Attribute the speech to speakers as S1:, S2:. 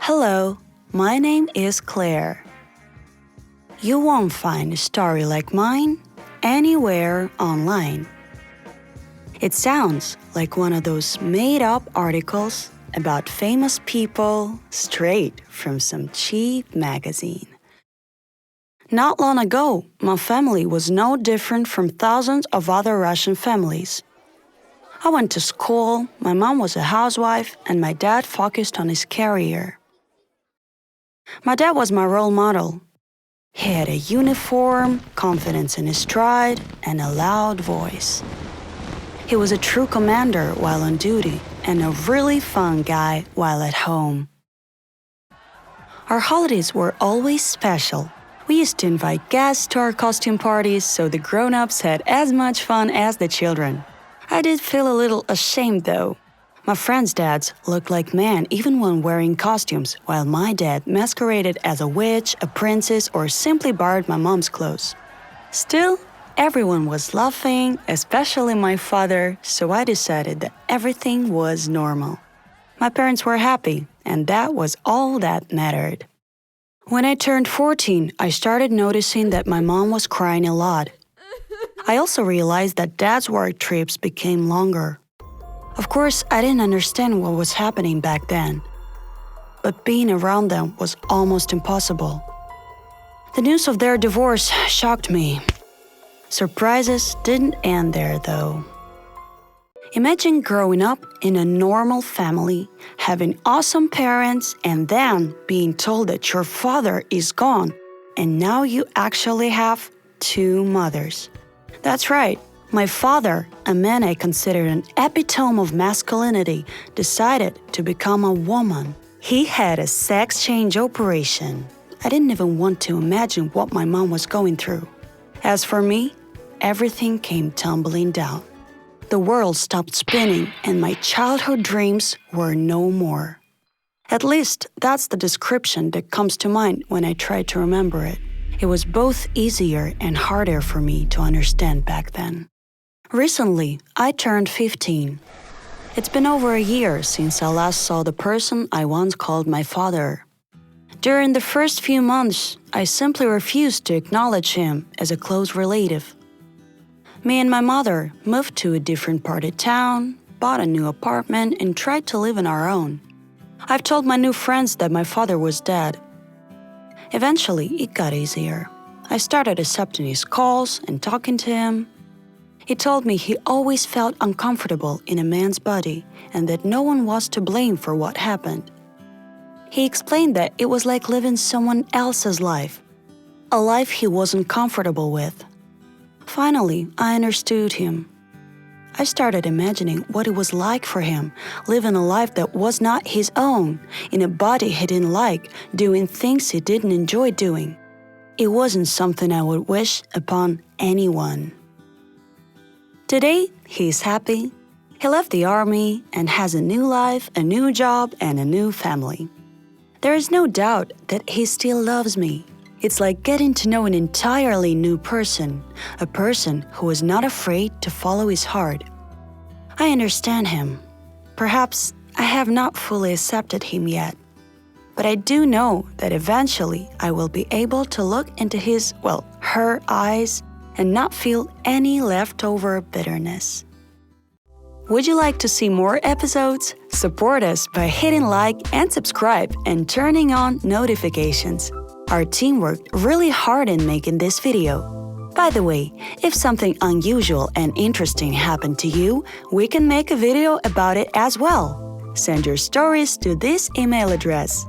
S1: Hello, my name is Claire. You won't find a story like mine anywhere online. It sounds like one of those made-up articles about famous people straight from some cheap magazine. Not long ago, my family was no different from thousands of other Russian families. I went to school, my mom was a housewife, and my dad focused on his career. My dad was my role model. He had a uniform, confidence in his stride, and a loud voice. He was a true commander while on duty and a really fun guy while at home. Our holidays were always special. We used to invite guests to our costume parties so the grown-ups had as much fun as the children. I did feel a little ashamed though. My friends' dads looked like men even when wearing costumes, while my dad masqueraded as a witch, a princess, or simply borrowed my mom's clothes. Still, everyone was laughing, especially my father, so I decided that everything was normal. My parents were happy, and that was all that mattered. When I turned 14, I started noticing that my mom was crying a lot. I also realized that Dad's work trips became longer. Of course, I didn't understand what was happening back then, but being around them was almost impossible. The news of their divorce shocked me. Surprises didn't end there, though. Imagine growing up in a normal family, having awesome parents, and then being told that your father is gone, and now you actually have two mothers. That's right, my father, a man I considered an epitome of masculinity, decided to become a woman. He had a sex change operation. I didn't even want to imagine what my mom was going through. As for me, everything came tumbling down. The world stopped spinning and my childhood dreams were no more. At least that's the description that comes to mind when I try to remember it. It was both easier and harder for me to understand back then. Recently, I turned 15. It's been over a year since I last saw the person I once called my father. During the first few months, I simply refused to acknowledge him as a close relative. Me and my mother moved to a different part of town, bought a new apartment, and tried to live on our own. I've told my new friends that my father was dead. Eventually, it got easier. I started accepting his calls and talking to him. He told me he always felt uncomfortable in a man's body and that no one was to blame for what happened. He explained that it was like living someone else's life, a life he wasn't comfortable with. Finally, I understood him. I started imagining what it was like for him, living a life that was not his own, in a body he didn't like, doing things he didn't enjoy doing. It wasn't something I would wish upon anyone. Today, he's happy. He left the army and has a new life, a new job, and a new family. There is no doubt that he still loves me. It's like getting to know an entirely new person, a person who is not afraid to follow his heart. I understand him. Perhaps I have not fully accepted him yet, but I do know that eventually I will be able to look into her eyes and not feel any leftover bitterness. Would you like to see more episodes? Support us by hitting like and subscribe and turning on notifications. Our team worked really hard in making this video. By the way, if something unusual and interesting happened to you, we can make a video about it as well. Send your stories to this email address.